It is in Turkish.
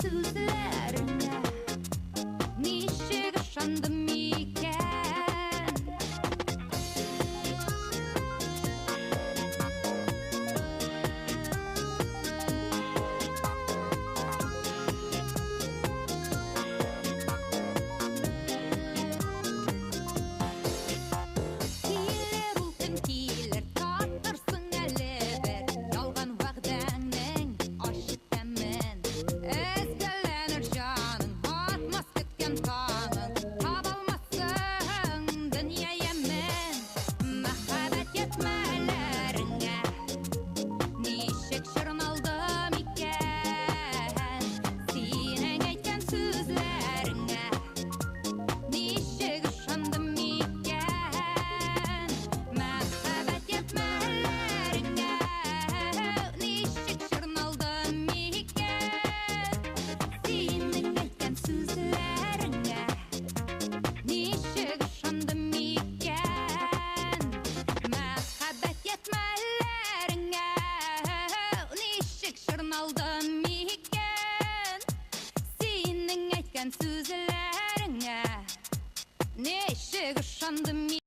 sözlerine nişe ışandım iken Kiler ultim kiler tartırsın eleber Yalgan vaqdangning aşıkkanmen Ezgelenir canın atmaz ketken kanın Tabalmasın dünya yemen Mahabat yetmelerine Nişek şırın aldım iken Senin aytgan sözlerine Nişek ışandım iken Mahabat yetmelerine Nişek şırın aldım iken Senin aytgan sözlerine Nişek ışandım iken Mahabat yetmelerine Nişek şırın aldım iken Senin aytgan sözlerine Nişek ışandım